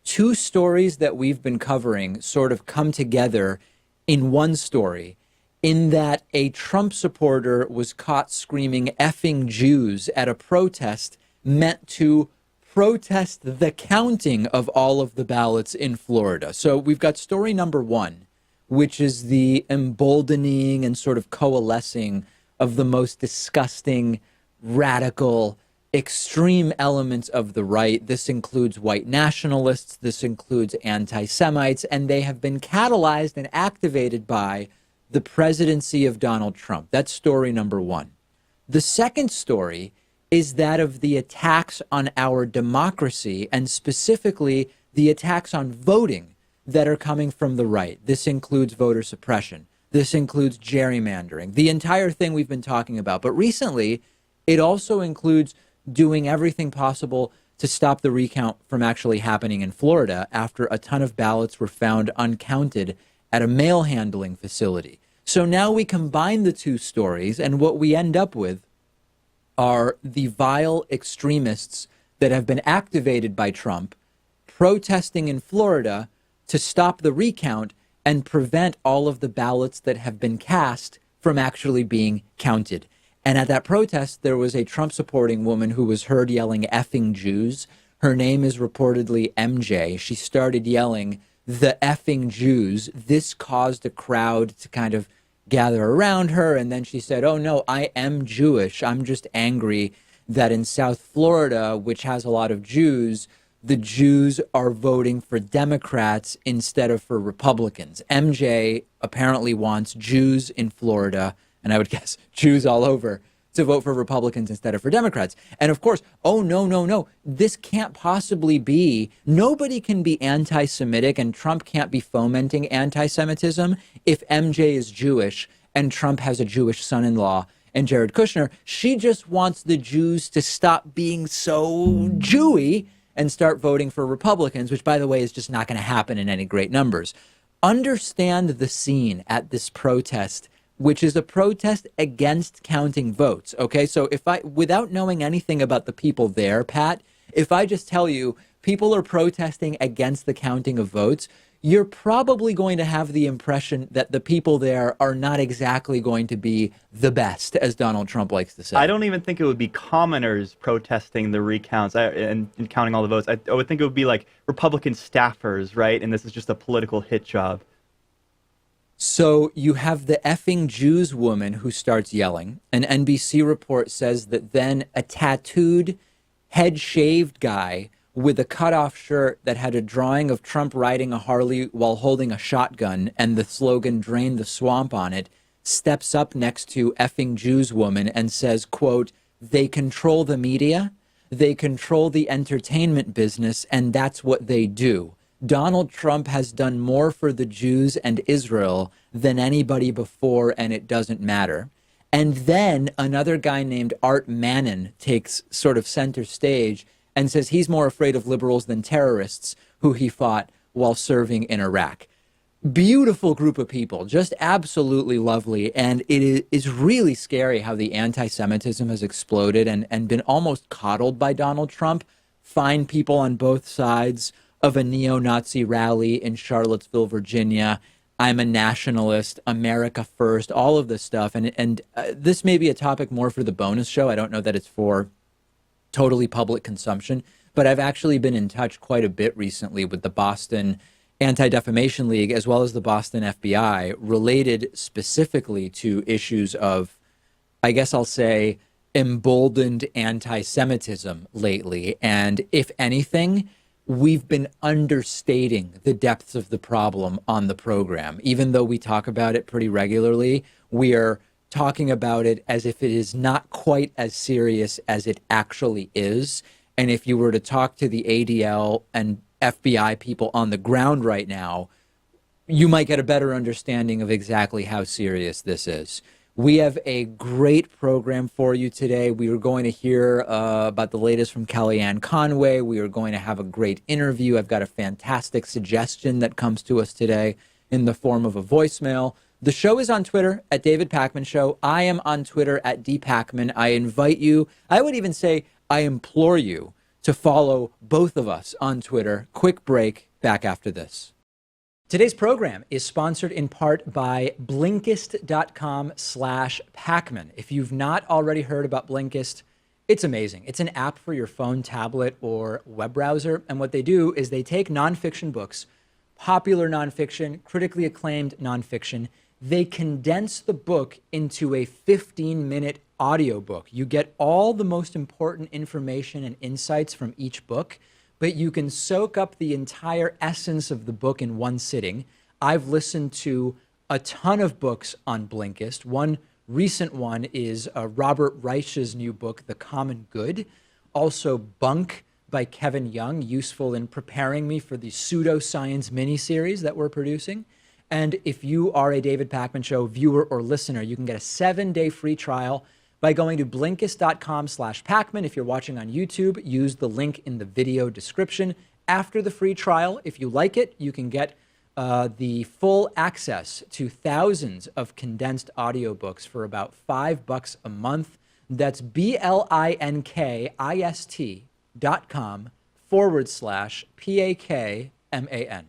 two stories that we've been covering sort of come together in one story, in that a Trump supporter was caught screaming effing Jews at a protest meant to protest the counting of all of the ballots in Florida. So we've got story number one, which is the emboldening and sort of coalescing of the most disgusting, radical, extreme elements of the right. This includes white nationalists, this includes anti-Semites, and they have been catalyzed and activated by the presidency of Donald Trump. That's story number one. The second story is that of the attacks on our democracy, and specifically the attacks on voting that are coming from the right. This includes voter suppression. This includes gerrymandering, the entire thing we've been talking about. But recently, it also includes doing everything possible to stop the recount from actually happening in Florida after a ton of ballots were found uncounted at a mail handling facility. So now we combine the two stories, and what we end up with are the vile extremists that have been activated by Trump protesting in Florida to stop the recount and prevent all of the ballots that have been cast from actually being counted. And at that protest, there was a Trump supporting woman who was heard yelling effing Jews. Her name is reportedly MJ. She started yelling the effing Jews. This caused a crowd to kind of gather around her. And then she said, oh, no, I am Jewish. I'm just angry that in South Florida, which has a lot of Jews, the Jews are voting for Democrats instead of for Republicans. MJ apparently wants Jews in Florida, and I would guess Jews all over, to vote for Republicans instead of for Democrats. And of course, oh, no, this can't possibly be. Nobody can be anti-Semitic, and Trump can't be fomenting anti-Semitism if MJ is Jewish and Trump has a Jewish son-in-law and Jared Kushner. She just wants the Jews to stop being so Jewy and start voting for Republicans, which, by the way, is just not going to happen in any great numbers. Understand the scene at this protest, which is a protest against counting votes. Okay, so without knowing anything about the people there, Pat, if I just tell you people are protesting against the counting of votes, you're probably going to have the impression that the people there are not exactly going to be the best, as Donald Trump likes to say. I don't even think it would be commoners protesting the recounts and counting all the votes. I would think it would be like Republican staffers, right? And this is just a political hit job. So you have the effing Jews woman who starts yelling. An NBC report says that then a tattooed, head-shaved guy with a cutoff shirt that had a drawing of Trump riding a Harley while holding a shotgun and the slogan "Drain the Swamp" on it, steps up next to effing Jews woman and says, quote, "They control the media, they control the entertainment business, and that's what they do. Donald Trump has done more for the Jews and Israel than anybody before, and it doesn't matter." And then another guy named Art Mannon takes sort of center stage and says he's more afraid of liberals than terrorists who he fought while serving in Iraq. Beautiful group of people, just absolutely lovely. And it is really scary how the anti-Semitism has exploded and been almost coddled by Donald Trump. Find people on both sides of a neo-Nazi rally in Charlottesville, Virginia. I'm a nationalist, America first, all of this stuff. And this may be a topic more for the bonus show. I don't know that it's for totally public consumption, but I've actually been in touch quite a bit recently with the Boston Anti-Defamation League as well as the Boston FBI, related specifically to issues of, I guess I'll say, emboldened anti-Semitism lately. And if anything, we've been understating the depths of the problem on the program. Even though we talk about it pretty regularly, we are talking about it as if it is not quite as serious as it actually is. And if you were to talk to the ADL and FBI people on the ground right now, you might get a better understanding of exactly how serious this is. We have a great program for you today. We are going to hear about the latest from Kellyanne Conway. We are going to have a great interview. I've got a fantastic suggestion that comes to us today in the form of a voicemail. The show is on Twitter at David Pakman Show. I am on Twitter at DPakman. I invite you, I would even say I implore you to follow both of us on Twitter. Quick break, back after this. Today's program is sponsored in part by Blinkist.com/Pakman. If you've not already heard about Blinkist, it's amazing. It's an app for your phone, tablet, or web browser. And what they do is they take nonfiction books, popular nonfiction, critically acclaimed nonfiction. They condense the book into a 15-minute audiobook. You get all the most important information and insights from each book, but you can soak up the entire essence of the book in one sitting. I've listened to a ton of books on Blinkist. One recent one is Robert Reich's new book, The Common Good. Also Bunk by Kevin Young, useful in preparing me for the pseudoscience miniseries that we're producing. And if you are a David Pakman Show viewer or listener, you can get a 7-day free trial by going to Blinkist.com/Pakman. If you're watching on YouTube, use the link in the video description. After the free trial, if you like it, you can get the full access to thousands of condensed audiobooks for about $5 a month. That's BLINKIST.com/PAKMAN.